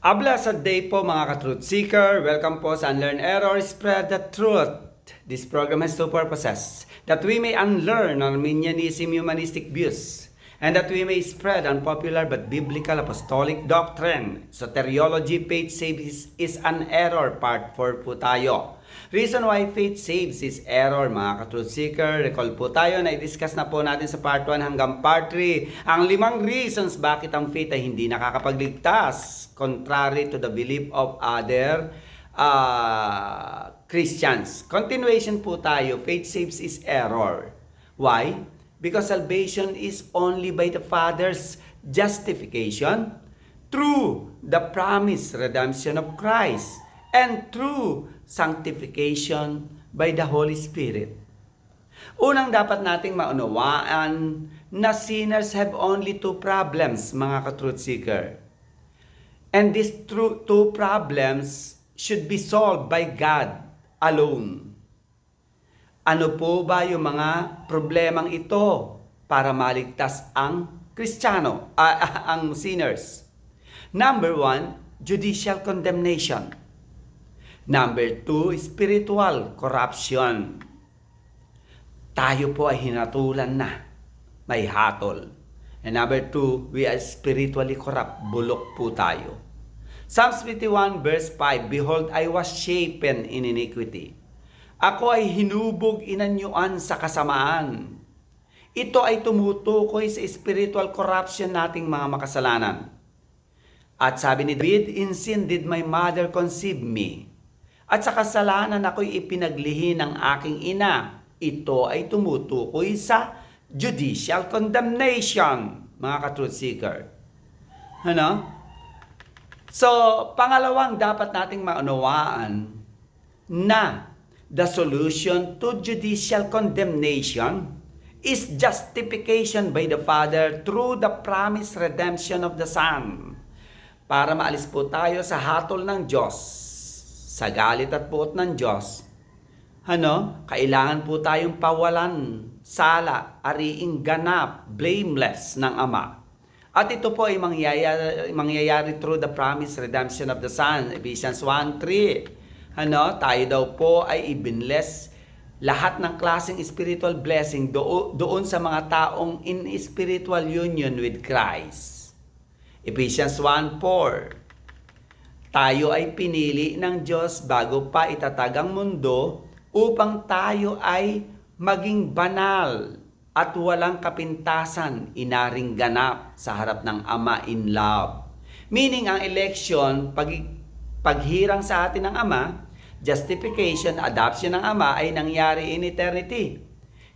A blessed day po mga ka-truth seeker. Welcome po sa Unlearn Error, Spread the Truth. This program has two purposes. That we may unlearn Arminianism humanistic views and that we may spread unpopular but biblical apostolic doctrine. Soteriology, faith saves is an error, part 4 po tayo. Reason why faith saves is error, mga ka-truth seeker. Recall po tayo na i-discuss na po natin sa part 1 hanggang part 3 ang 5 reasons bakit ang faith ay hindi nakakapagligtas contrary to the belief of other Christians. Continuation po tayo, faith saves is error. Why? Because salvation is only by the Father's justification through the promised redemption of Christ and through sanctification by the Holy Spirit. Unang dapat nating maunawaan na sinners have only two problems, mga ka-truth seeker. And these two problems should be solved by God alone. Ano po ba yung mga problemang ito para maligtas ang Kristiyano, ang sinners? Number 1, judicial condemnation. Number 2, spiritual corruption. Tayo po ay hinatulan na, may hatol. And number 2, we are spiritually corrupt, bulok po tayo. Psalms 51 verse 5, Behold, I was shapen in iniquity. Ako ay hinubog inanyuan sa kasamaan. Ito ay tumutukoy sa spiritual corruption nating mga makasalanan. At sabi ni David, In sin did my mother conceive me. At sa kasalanan ako'y ipinaglihi ng aking ina. Ito ay tumutukoy sa judicial condemnation, mga ka-truth seeker. Ano? So, pangalawang dapat nating maunawaan na the solution to judicial condemnation is justification by the Father through the promised redemption of the Son. Para maalis po tayo sa hatol ng Diyos, sa galit at puot ng Diyos, kailangan po tayong pawalan, sala, ariing ganap, blameless ng Ama. At ito po ay mangyayari through the promised redemption of the Son, Ephesians 1:3. Tayo daw po ay ibinless lahat ng klaseng spiritual blessing doon sa mga taong in spiritual union with Christ. Ephesians 1:4. Tayo ay pinili ng Diyos bago pa itatag ang mundo upang tayo ay maging banal at walang kapintasan, inaring ganap sa harap ng Ama in love. Meaning ang election, paghirang sa atin ng Ama, justification, adoption ng Ama ay nangyari in eternity.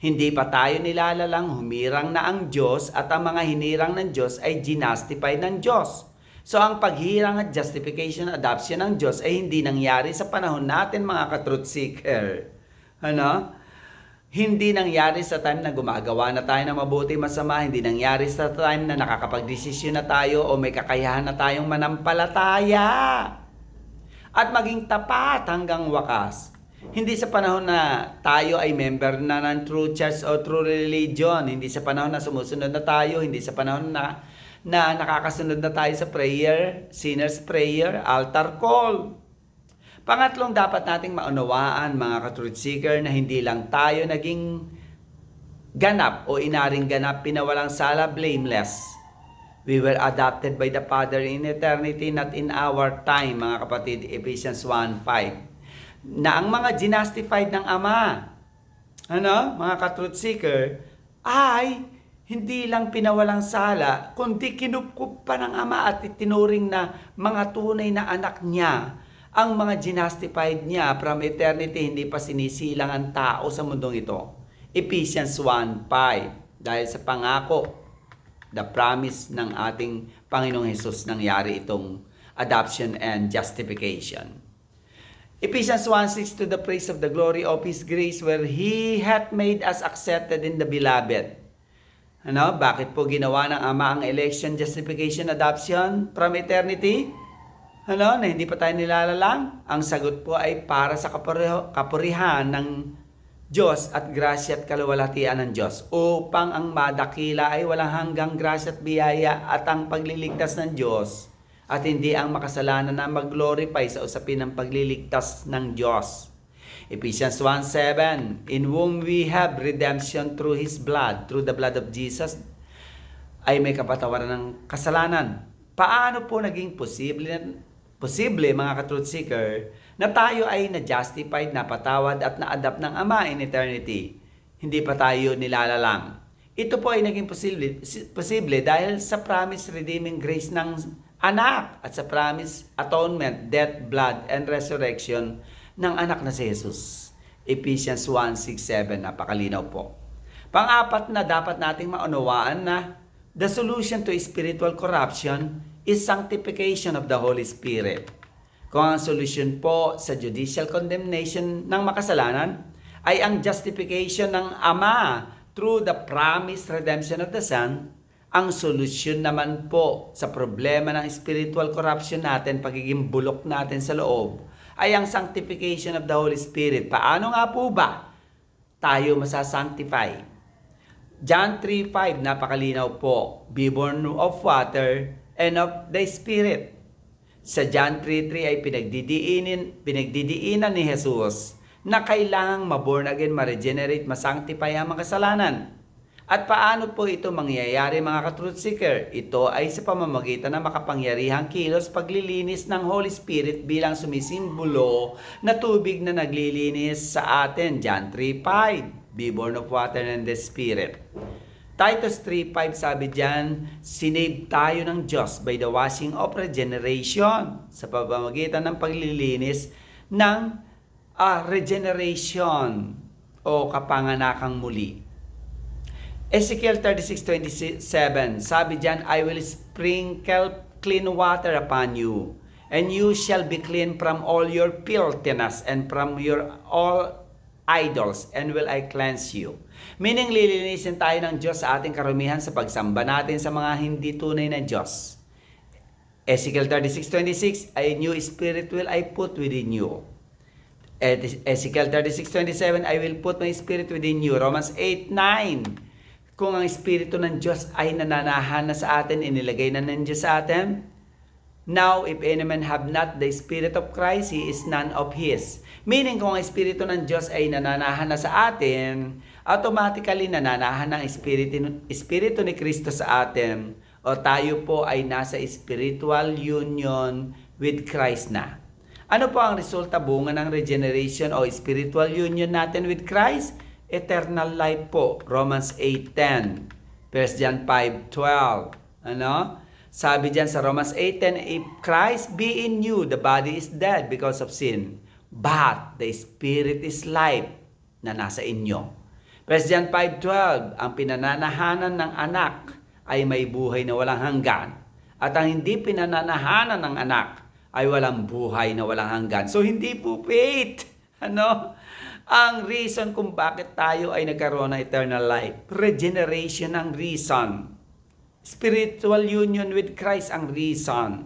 Hindi pa tayo nilalalang, humirang na ang Diyos at ang mga hinirang ng Diyos ay ginastify ng Diyos. So ang paghirang at justification, adoption ng Diyos ay hindi nangyari sa panahon natin, mga ka-truth seeker. Hindi nangyari sa time na gumagawa na tayo ng mabuti masama, hindi nangyari sa time na nakakapagdesisyon na tayo o may kakayahan na tayong manampalataya at maging tapat hanggang wakas. Hindi sa panahon na tayo ay member na ng true church o true religion, hindi sa panahon na sumusunod na tayo, hindi sa panahon na nakakasunod na tayo sa prayer, sinner's prayer, altar call. Pangatlong dapat nating maunawaan, mga ka-truth seeker, na hindi lang tayo naging ganap o inaring ganap, pinawalang sala, blameless. We were adopted by the Father in eternity, not in our time, mga kapatid, Ephesians 1:5. Na ang mga justified ng Ama, mga ka-truth seeker, ay hindi lang pinawalang sala, kundi kinupkup pa ng Ama at itinuring na mga tunay na anak niya. Ang mga justified niya from eternity, hindi pa sinisilang ang tao sa mundong ito. Ephesians 1:5. Dahil sa pangako, the promise ng ating Panginoong Hesus, nangyari itong adoption and justification. Ephesians 1:6, To the praise of the glory of His grace, where He hath made us accepted in the beloved. Bakit po ginawa ng Ama ang election, justification, adoption from eternity? Na hindi pa tayo nilalalang? Ang sagot po ay para sa kapurihan ng Diyos at grasya at kaluwalhatian ng Diyos, upang ang madakila ay walang hanggang grasya at biyaya at ang pagliligtas ng Diyos at hindi ang makasalanan na mag-glorify sa usapin ng pagliligtas ng Diyos. Ephesians 1:7, in whom we have redemption through His blood, through the blood of Jesus, ay may kapatawaran ng kasalanan. Paano po naging posible mga ka-truth seeker, na tayo ay na-justified, napatawad at na-adapt ng Ama in eternity? Hindi pa tayo nilalalang. Ito po ay naging posible dahil sa promise redeeming grace ng anak at sa promise atonement, death, blood, and resurrection ng anak na si Jesus. Ephesians 1:6-7, napakalinaw po. Pang-apat na dapat nating maunawaan na the solution to spiritual corruption is sanctification of the Holy Spirit. Kung ang solution po sa judicial condemnation ng makasalanan ay ang justification ng Ama through the promised redemption of the Son, ang solusyon naman po sa problema ng spiritual corruption natin, pagiging bulok natin sa loob, ay ang sanctification of the Holy Spirit. Paano nga po ba tayo masasanctify? John 3:5, napakalinaw po. Be born of water and of the Spirit. Sa John 3:3 ay pinagdidiinan ni Jesus na kailangang maborn again, ma-regenerate, masanctify ang mga kasalanan. At paano po ito mangyayari mga ka-truth seeker? Ito ay sa pamamagitan ng makapangyarihang kilos paglilinis ng Holy Spirit bilang sumisimbolo na tubig na naglilinis sa atin. John 3:5, be born of water and the Spirit. Titus 3:5 sabi diyan, sinave tayo ng Diyos by the washing of regeneration, sa pamamagitan ng paglilinis ng regeneration o kapanganakang muli. Ezekiel 36:27, sabi diyan, I will sprinkle clean water upon you, and you shall be clean from all your filthiness and from your all idols, and will I cleanse you. Meaning, lilinisin tayo ng Diyos sa ating karumihan sa pagsamba natin sa mga hindi tunay na Diyos. Ezekiel 36:26, a new spirit will I put within you. Ezekiel 36:27, I will put my spirit within you. Romans 8:9, kung ang Espiritu ng Diyos ay nananahan na sa atin, inilagay na ng Diyos sa atin. Now, if any man have not the Spirit of Christ, he is none of His. Meaning, kung ang Espiritu ng Diyos ay nananahan na sa atin, automatically nananahan ng Espiritu ni Kristo sa atin, o tayo po ay nasa spiritual union with Christ na. Ano po ang resulta, bunga ng regeneration o spiritual union natin with Christ? Eternal life po. Romans 8:10. 1 John 5:12. Ano? Sabi diyan sa Romans 8:10, if Christ be in you, the body is dead because of sin, but the spirit is life na nasa inyo. 1 John 5:12, ang pinananahanan ng anak ay may buhay na walang hanggan, at ang hindi pinananahanan ng anak ay walang buhay na walang hanggan. So hindi po faith. Ano? Ang reason kung bakit tayo ay nagkaroon ng eternal life. Regeneration ang reason. Spiritual union with Christ ang reason.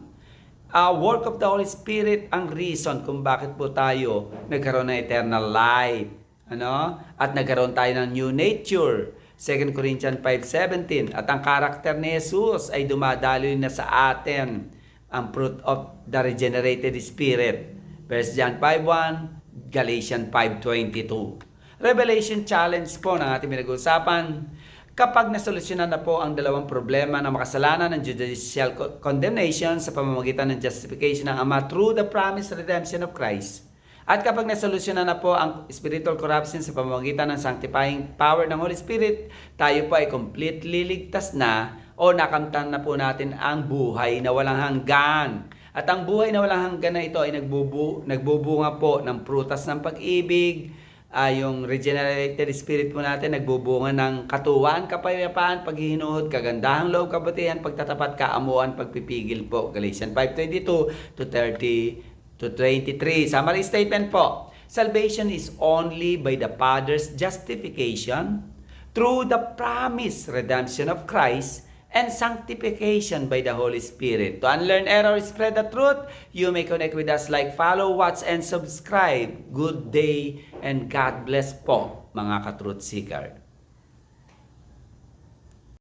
Work of the Holy Spirit ang reason kung bakit po tayo nagkaroon ng eternal life. Ano? At nagkaroon tayo ng new nature. 2 Corinthians 5:17. At ang karakter ni Jesus ay dumadaloy na sa atin, ang fruit of the regenerated spirit. 1 John 5:1, Galatians 5:22. Revelation challenge po ng ating pinag-uusapan. Kapag nasolusyonan na po ang dalawang problema ng makasalanan ng judicial condemnation sa pamamagitan ng justification ng Ama through the promised redemption of Christ, at kapag nasolusyonan na po ang spiritual corruption sa pamamagitan ng sanctifying power ng Holy Spirit, tayo po ay completely ligtas na o nakamtan na po natin ang buhay na walang hanggan. At ang buhay na walang hanggan na ito ay nagbubunga po ng prutas ng pag-ibig. Yung regenerated spirit po natin nagbubunga ng katuwaan, kapayapaan, paghihinuhod, kagandahang loob, kabutihan, pagtatapat, kaamuan, pagpipigil po. Galatians 5:22-23. Summary statement po. Salvation is only by the Father's justification through the promised redemption of Christ and sanctification by the Holy Spirit. To unlearn error, spread the truth. You may connect with us, like, follow, watch, and subscribe. Good day and God bless po, mga ka-truth seeker.